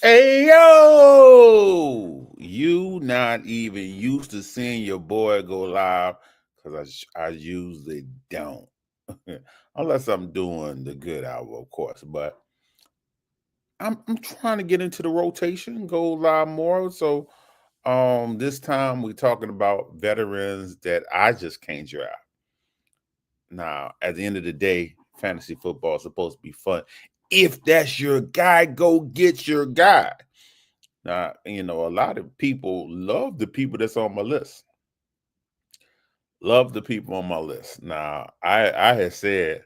Hey yo, you not even used to seeing your boy go live because I usually don't, unless I'm doing the good hour, of course. But I'm trying to get into the rotation, go live more. So this time we're talking about veterans that I just can't draft. Now, at the end of the day, fantasy football is supposed to be fun. If that's your guy, go get your guy. Now, a lot of people love the people that's on my list. Love the people on my list. Now, I had said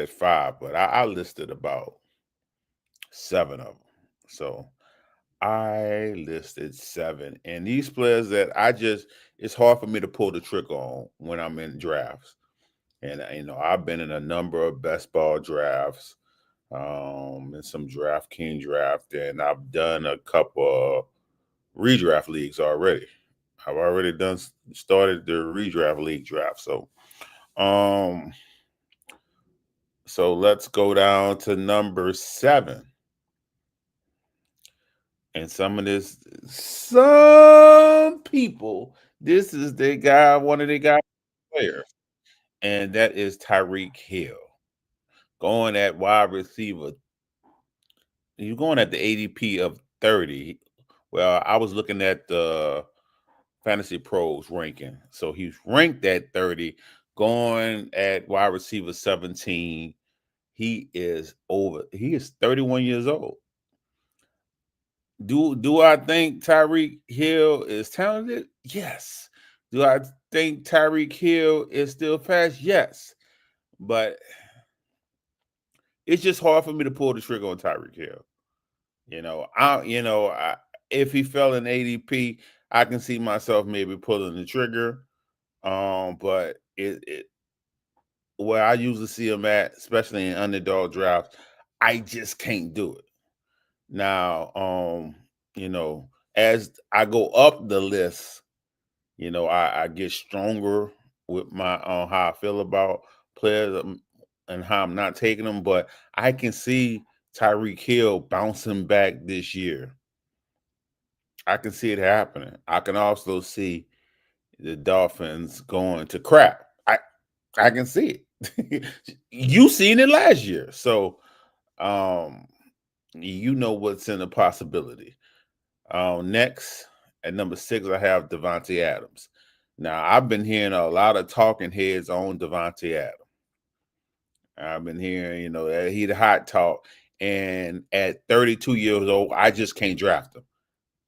five, but I listed about seven of them. So I listed seven. And these players that it's hard for me to pull the trigger on when I'm in drafts. And I've been in a number of best ball drafts, and some DraftKings draft, and I've done a couple of redraft leagues already. I've already done started the redraft league draft. Um, so let's go down to number seven. And some people, this is the guy, one of the guy players, and that is Tyreek Hill. Going at wide receiver. He's going at the ADP of 30. Well, I was looking at the Fantasy Pros ranking. So he's ranked at 30, going at wide receiver 17. He is 31 years old. Do I think Tyreek Hill is talented? Yes. Do I think Tyreek Hill is still fast? Yes. But it's just hard for me to pull the trigger on Tyreek Hill. If he fell in ADP, I can see myself maybe pulling the trigger. But it where I usually see him at, especially in underdog drafts, I just can't do it. Now, you know, as I go up the list, I get stronger with my how I feel about players, and how I'm not taking them. But I can see Tyreek Hill bouncing back this year. I can see it happening. I can also see the Dolphins going to crap. I can see it. You seen it last year, so um, you know what's in the possibility. Next at number six, I have Devontae Adams. Now I've been hearing a lot of talking heads on Devontae Adams. I've been hearing, that he the hot talk, and at 32 years old, I just can't draft him.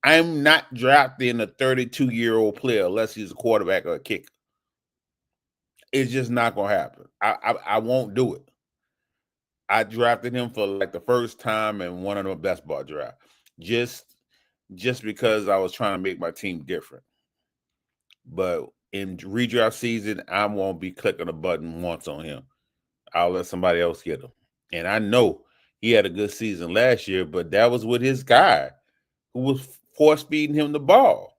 I'm not drafting a 32-year-old player unless he's a quarterback or a kicker. It's just not gonna happen. I won't do it. I drafted him for like the first time in one of the best ball drafts, just just because I was trying to make my team different. But in redraft season, I won't be clicking a button once on him. I'll let somebody else get him. And I know he had a good season last year, but that was with his guy who was force feeding him the ball.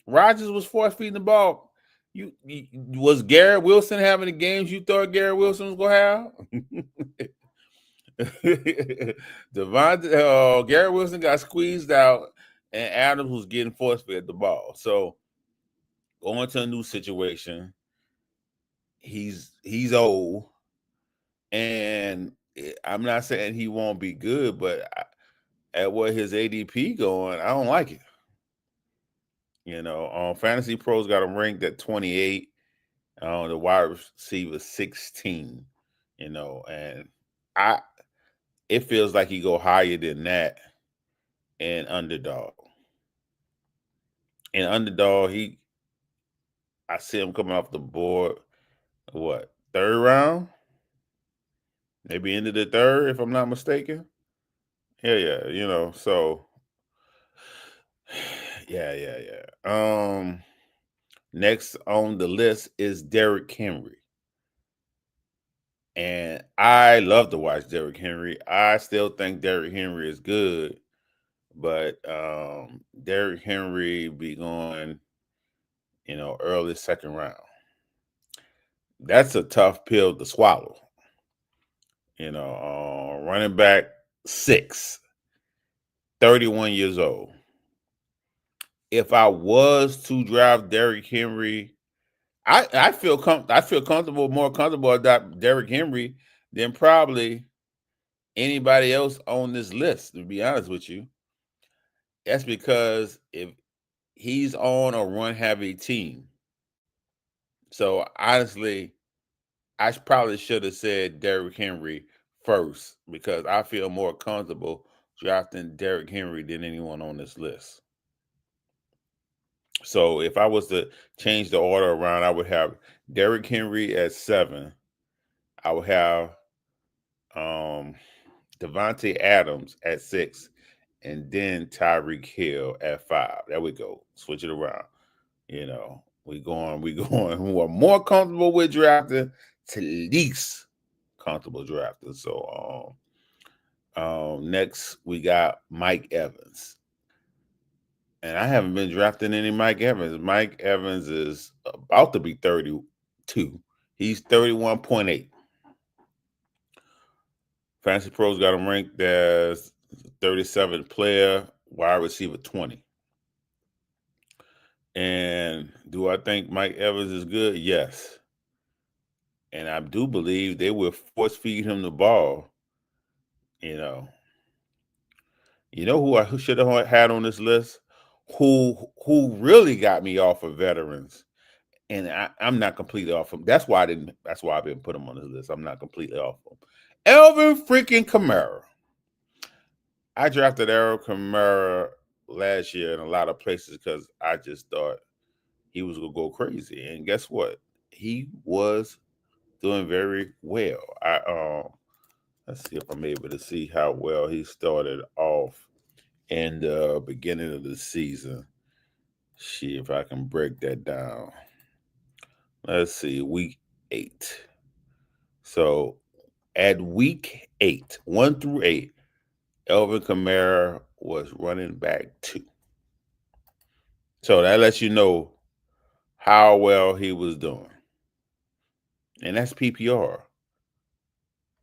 Rodgers was force feeding the ball. You was Garrett Wilson having the games you thought Garrett Wilson was gonna have? Garrett Wilson got squeezed out, and Adams was getting force fed the ball. So going to a new situation, he's old, and I'm not saying he won't be good, but at what his ADP going, I don't like it. Fantasy Pros got him ranked at 28. The wide receiver 16. And I it feels like he go higher than that in underdog. In underdog, I see him coming off the board. What, third round? Maybe into the third, if I'm not mistaken. Yeah. So yeah. Next on the list is Derrick Henry. And I love to watch Derrick Henry. I still think Derrick Henry is good, but Derrick Henry be going, early second round. That's a tough pill to swallow. Running back 6. 31 years old. If I was to draft Derrick Henry, I feel comfortable, more comfortable about Derrick Henry than probably anybody else on this list. To be honest with you, that's because if he's on a run heavy team, so honestly, probably should have said Derrick Henry first because I feel more comfortable drafting Derrick Henry than anyone on this list. So if I was to change the order around, I would have Derrick Henry at 7. I would have um, Devontae Adams at 6, and then Tyreek Hill at 5. There we go. Switch it around. We going who are more comfortable with drafting to least comfortable drafting. So next we got Mike Evans. And I haven't been drafting any Mike Evans. Mike Evans is about to be 32. He's 31.8. Fantasy Pros got him ranked as 37th player, wide receiver 20. And do I think Mike Evans is good? Yes. And I do believe they will force feed him the ball. You know, who should have had on this list? Who really got me off of veterans? And I'm not completely off him. That's why I didn't. That's why I didn't put him on this list. I'm not completely off him. Alvin freaking Kamara. I drafted Alvin Kamara last year in a lot of places because I just thought he was gonna go crazy. And guess what? He was doing very well. Let's see if I'm able to see how well he started off in the beginning of the season. See if I can break that down. Let's see, week 8. So at week 8, 1 through 8, Elvin Kamara was running back 2. So that lets you know how well he was doing. And that's PPR.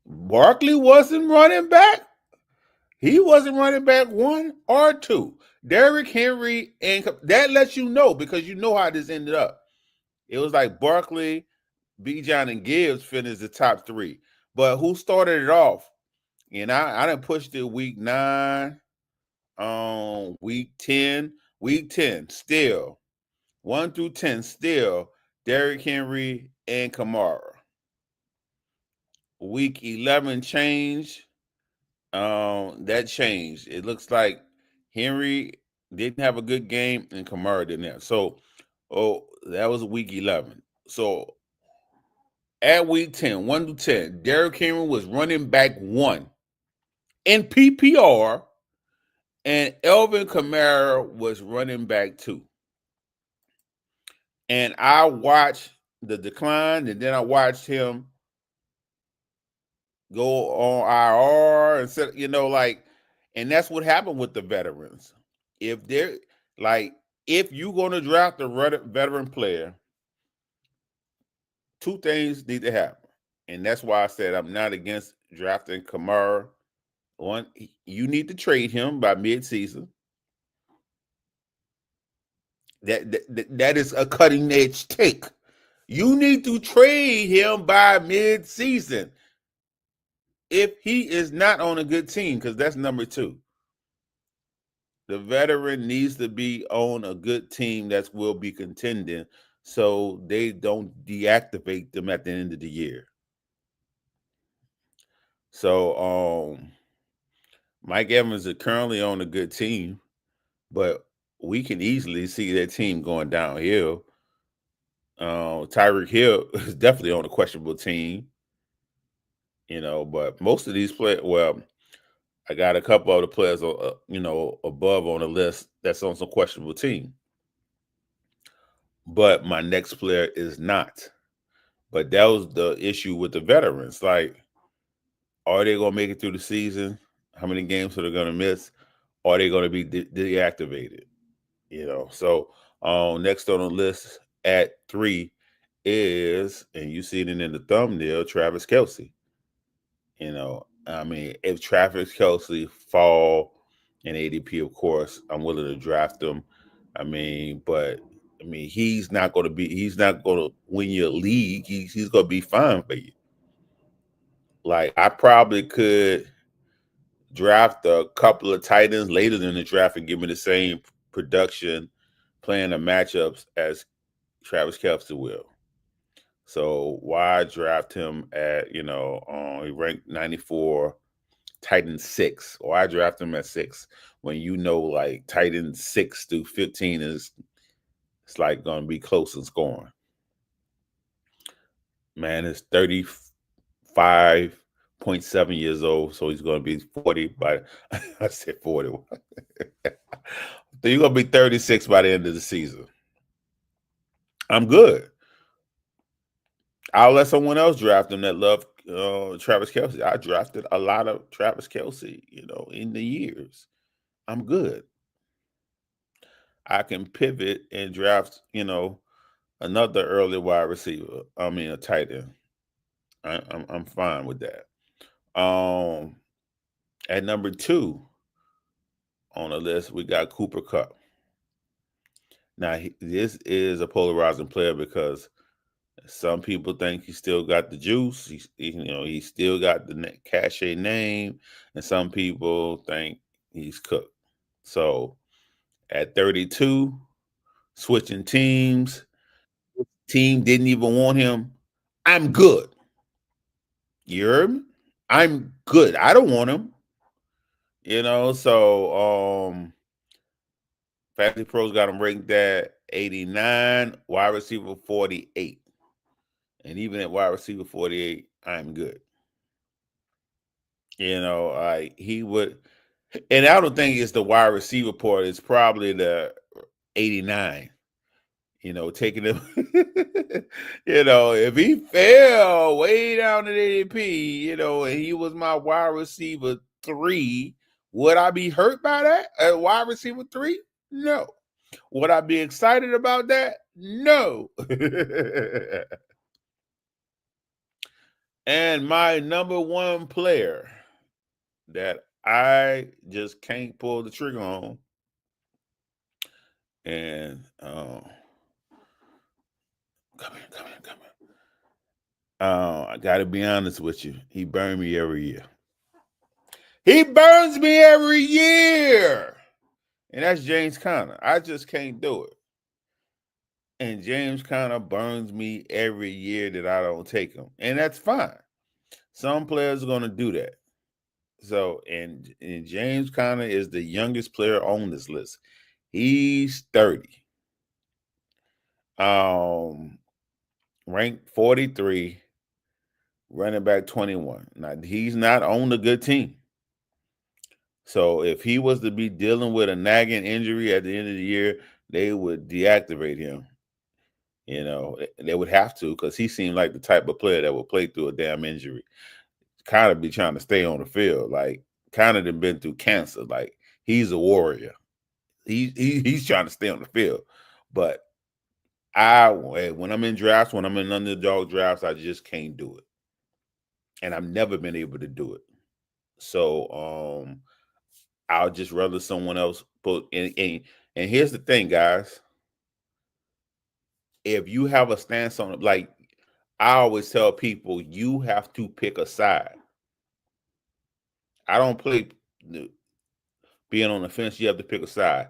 Barkley wasn't running back. He wasn't running back 1 or 2. Derrick Henry, and that lets you know because you know how this ended up. It was like Barkley, Bijan, and Gibbs finished the top 3. But who started it off? And I done pushed it week 9, week 10. Week 10, still. 1 through 10, still. Derrick Henry and Kamara. Week 11 changed. That changed. It looks like Henry didn't have a good game and Kamara didn't have. So, that was week 11. So at week 10, 1 to 10, Derrick Henry was running back 1 in PPR, and Elvin Kamara was running back 2. And I watched the decline, and then I watched him go on IR and said, and that's what happened with the veterans. If they're if you're going to draft a veteran player, 2 things need to happen. And that's why I said I'm not against drafting Kamara. One, you need to trade him by mid-season. That is a cutting edge take. You need to trade him by mid-season if he is not on a good team, because that's number 2. The veteran needs to be on a good team that will be contending so they don't deactivate them at the end of the year. So Mike Evans is currently on a good team, but we can easily see that team going downhill. Tyreek Hill is definitely on a questionable team, but most of these players, well, I got a couple of the players, above on the list that's on some questionable team. But my next player is not. But that was the issue with the veterans. Like, are they going to make it through the season? How many games are they going to miss? Are they going to be deactivated? So next on the list at 3 is, and you see it in the thumbnail, Travis Kelce. If Travis Kelce fall in ADP, of course, I'm willing to draft him. But he's not going to be. He's not going to win your league. He's going to be fine for you. Like I probably could draft a couple of tight ends later in the draft and give me the same production playing the matchups as Travis Kelce will. So why draft him at he ranked 94, Titan 6, or I draft him at 6 when like Titan 6 through 15 is it's like gonna be close in scoring. Man is 35.7 years old, so he's gonna be 40 by I said 40. So you're gonna be 36 by the end of the season. I'm good. I'll let someone else draft him that love Travis Kelce. I drafted a lot of Travis Kelce, in the years. I'm good. I can pivot and draft, another early wide receiver. A tight end. I'm fine with that. At number 2 on the list, we got Cooper Kupp. Now, this is a polarizing player because some people think he still got the juice. He still got the cachet name, and some people think he's cooked. So, at 32, switching teams, team didn't even want him. I'm good. You heard me? I'm good. I don't want him. Fantasy Pros got him ranked at 89, wide receiver 48. And even at wide receiver 48, I'm good. He would, and I don't think it's the wide receiver part, it's probably the 89. Taking him, if he fell way down at ADP, and he was my wide receiver 3, would I be hurt by that? At wide receiver 3? No. Would I be excited about that? No. And my number 1 player that I just can't pull the trigger on, and come here. I got to be honest with you. He burned me every year. He burns me every year. And that's James Conner. I just can't do it. And James Conner burns me every year that I don't take him. And that's fine. Some players are going to do that. So, and James Conner is the youngest player on this list. He's 30. Ranked 43, running back 21. Now, he's not on a good team. So if he was to be dealing with a nagging injury at the end of the year, they would deactivate him. They would have to, because he seemed like the type of player that would play through a damn injury. Kind of be trying to stay on the field. Like, kind of been through cancer. Like, he's a warrior. He's trying to stay on the field. But when I'm in drafts, when I'm in underdog drafts, I just can't do it. And I've never been able to do it. So I'll just rather someone else put in. And here's the thing, guys. If you have a stance on it, like I always tell people, you have to pick a side. I don't play being on the fence. You have to pick a side.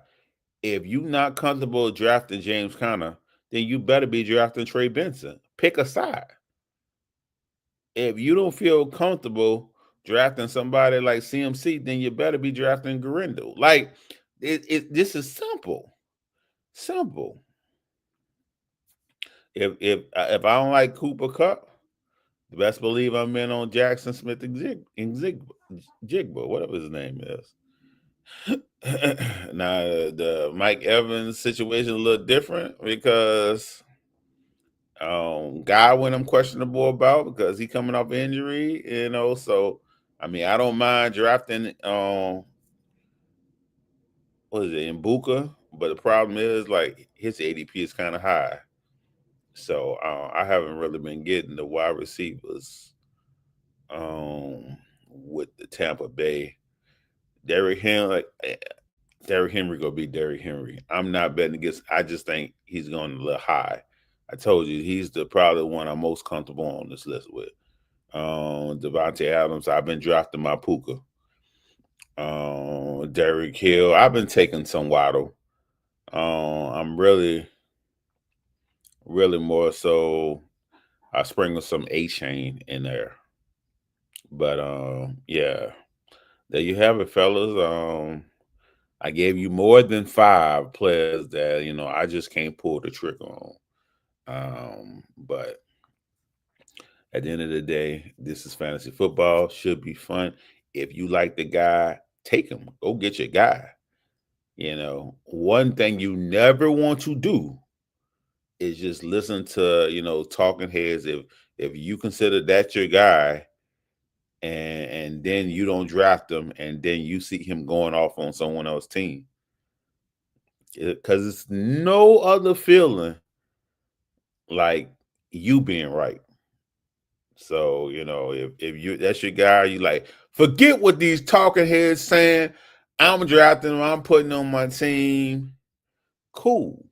If you're not comfortable drafting James Conner, then you better be drafting Trey Benson. Pick a side. If you don't feel comfortable drafting somebody like CMC, then you better be drafting Garendo. Like, this is simple. Simple. If I don't like Cooper Kupp, the best believe I'm in on Jackson Smith and Jigba, whatever his name is. Now the Mike Evans situation a little different because Godwin I'm questionable about because he coming off injury, So I don't mind drafting what is it, Mbuka, but the problem is like his ADP is kind of high. So I haven't really been getting the wide receivers with the Tampa Bay. Derrick Henry, Derrick Henry gonna be Derrick Henry. I'm not betting against. I just think he's going a little high. I told you he's the probably one I'm most comfortable on this list with. Devontae Adams. I've been drafting my Puka. Derrick Hill. I've been taking some Waddle. I'm really more so. I sprinkle some A Chain in there. But yeah, there you have it, fellas. I gave you more than 5 players that I just can't pull the trigger on. But at the end of the day, this is fantasy football. Should be fun. If you like the guy, take him. Go get your guy. One thing you never want to do is just listen to talking heads. If you consider that your guy, and then you don't draft him, and then you see him going off on someone else's team, because it's no other feeling like you being right. So if you that's your guy, you like forget what these talking heads saying. I'm drafting him. I'm putting on my team. Cool.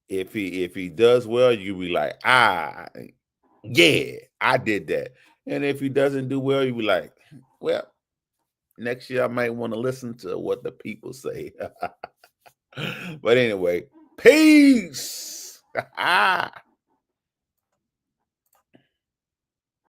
If he does well, you be like, yeah, I did that. And if he doesn't do well, you be like, well, next year I might want to listen to what the people say. But anyway, peace.